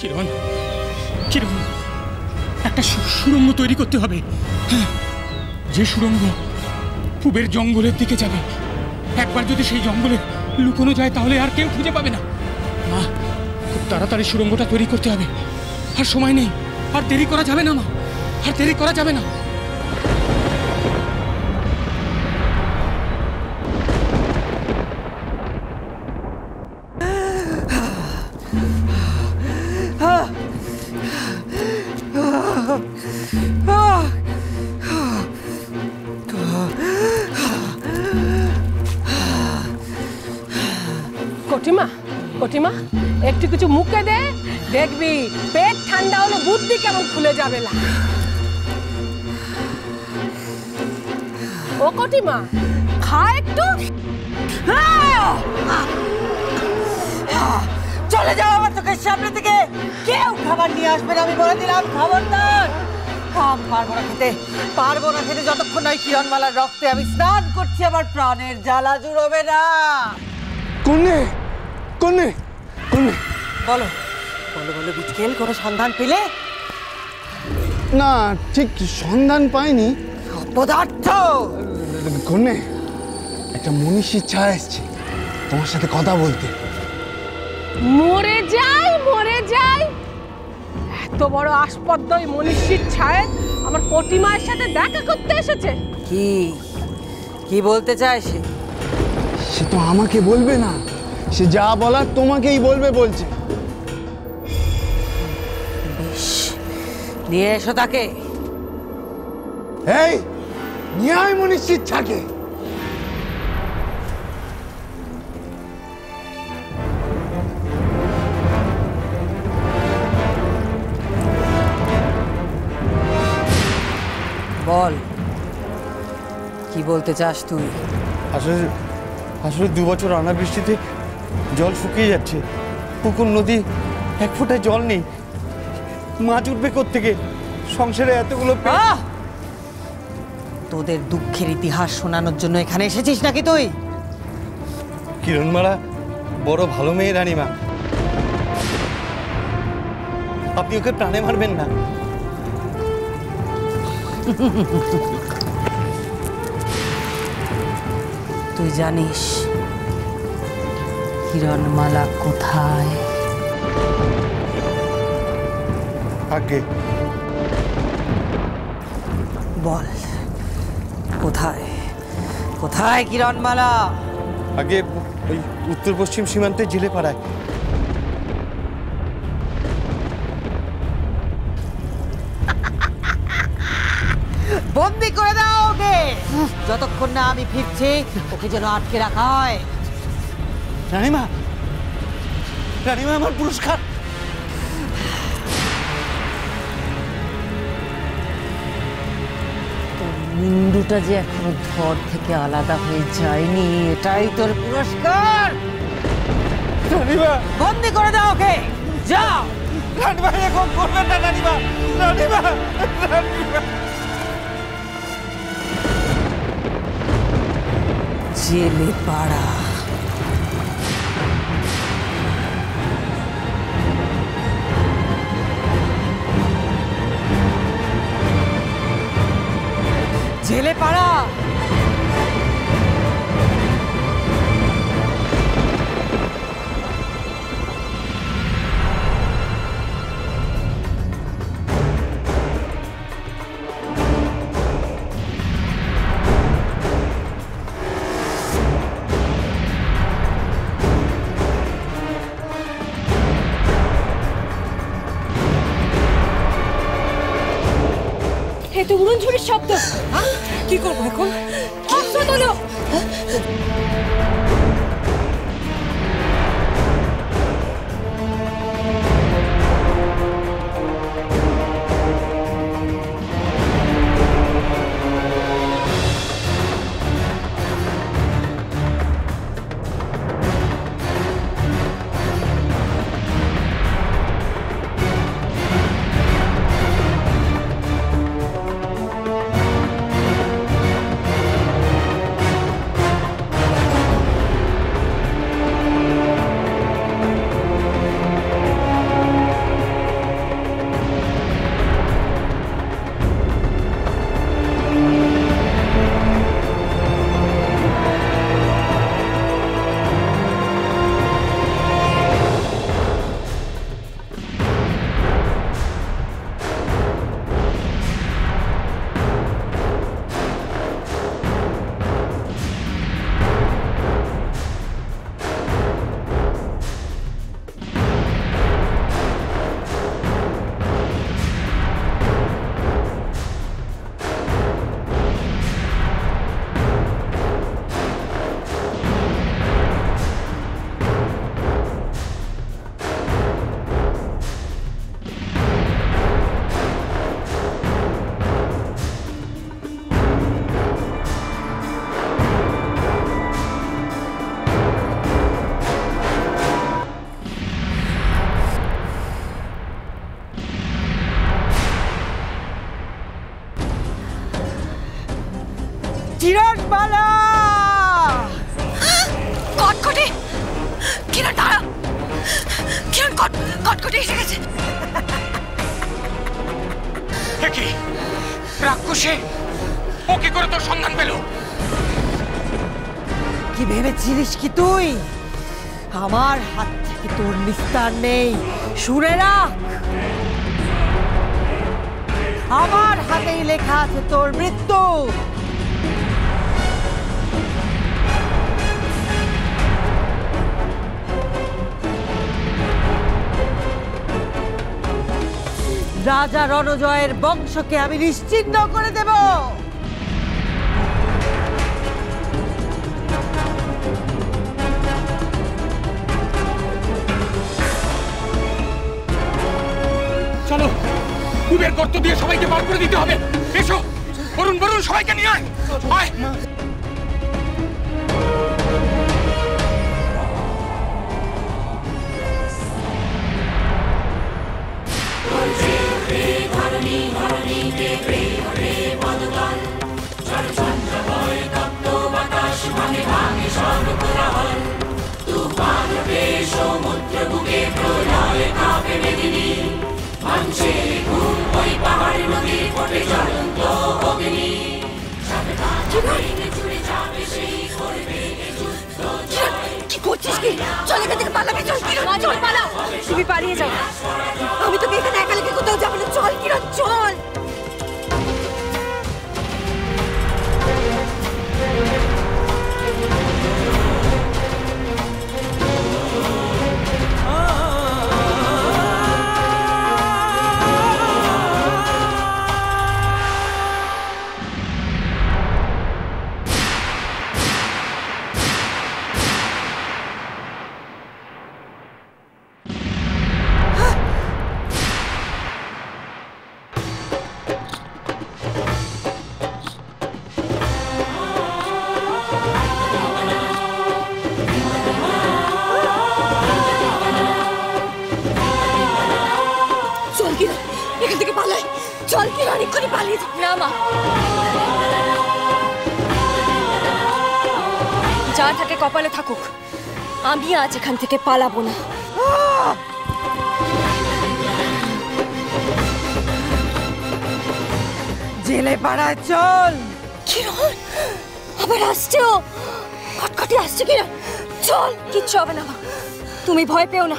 কিরণ, কিরণ, একটা সুড়ঙ্গ তৈরি করতে হবে। হ্যাঁ, যে সুড়ঙ্গ পূবের জঙ্গলের দিকে যাবে। একবার যদি সেই জঙ্গলে লুকোনো যায় তাহলে আর কেউ খুঁজে পাবে না। মা, খুব তাড়াতাড়ি সুড়ঙ্গটা তৈরি করতে হবে। আর সময় নেই, আর দেরি করা যাবে না মা, আর দেরি করা যাবে না। কটিমা, কটিমা, একটু কিছু মুখে দে, দেখবি পেট ঠান্ডা হলে বুদ্ধি কেমন খুলে যাবে। না ও কটিমা, খা একটু। চলে যাও আমার চোখের সামনে থেকে, কেউ খাবার নিয়ে আসবে না, আমি বলে দিলাম। খবরদার, পারবো না খেতে, পারবো না খেতে যতক্ষণ নয় কিরণমালার রক্তে আমি স্নান করছি। আমার প্রাণের জ্বালা জুড়বে না। কন্যে, কন্যে, কন্যে, বলো বলো বলো বিটকেল, কোনো সন্ধান পেলে? না, ঠিক সন্ধান পাইনি। পদার্থ কন্যে, একটা মনীষীর ছায়া এসছে তোমার সাথে কথা বলতে। মরে যাই, মরে যাই। এত বড় আসপদ্দ মনীষীর ছায়া আমার কটিমার সাথে দেখা করতে এসেছে। কি কি বলতে চায় সে? সে তো আমাকে বলবে না, সে যা বলার তোমাকেই বলবে বলছে। বেশ, নিয়ে এসো তাকে। এই নিয়ে আয় মনীষীর ছাকে। বল, কি বলতে চাস তুই? আসলে 2 বছর অনাবৃষ্টিতে জল শুকিয়ে যাচ্ছে। পুকুর নদী এক ফোঁটায় জল নেই। মাছ উঠবে কোত্থেকে? সংসারে এতগুলো তোদের দুঃখের ইতিহাস শোনানোর জন্য এখানে এসেছিস নাকি তুই? কিরণমালা বড় ভালো মেয়ে রানীমা, আপনি ওকে প্রাণে মারবেন না। তুই জানিস কিরণমালা কোথায়? আগে বল, কোথায় কোথায় কিরণমালা? আগে ওই উত্তর পশ্চিম সীমান্তে জেলে পাড়ায়। বন্দি করে দাও ওকে, যতক্ষণ না আমি ফিরছি ওকে যেন আটকে রাখা হয়। রানীমা, রানীমা, আমার পুরস্কার। মুন্ডুটা যে এখনো ধর থেকে আলাদা হয়ে যায়নি, এটাই তোর পুরস্কার। রানীমা, বন্দি করে দাও ওকে, যাও। রানীমা, এরকম করবেন না রানীমা, রানীমা, রানীমা। জেলে পাড়া। জেলে পাড়া। এ তো উড়ন ঝুড়ির শব্দ। কি করবো এখন? অস্ত্র তোলো। কিরণমালা! কটকটি কিরণ দাঁড়া, কিরণ কটকটি এসে গেছে। কি রাক্ষসে ও কি করে তোর সন্ধান পেল? কি ভেবেছিলিস কি তুই আমার হাত থেকে তোর নিস্তার নেই? শুনে রাখ, আমার হাতেই লেখা আছে তোর মৃত্যু। রাজা রণজয়ের বংশকে আমি নিশ্চিহ্ন করে দেব। চলো, কুবের গর্ত দিয়ে সবাইকে বার করে দিতে হবে। এসো, বরুণ বরুণ সবাইকে নিয়ে আয়। আয়। কি করছিস কি? চল এখান থেকে পালাবি, চল কিরণ, চল পালাও। তুমি পালিয়ে যাও, আমি তোকে এখানে একা রেখে কোথাও যাবো না। চল কিরণ, চল। এখান থেকে পালাই, চল কিরণ, এক্ষুনি পালিয়ে যাও। না মা, যা থাকে কপালে থাকুক, আমি আজ এখান থেকে পালাবো না। জেলে পাড়ায় চল। কিরণ আবার আসছে, ও কটকটি আসছে। কিরণ চল, কিচ্ছু হবে না মা, তুমি ভয় পেও না।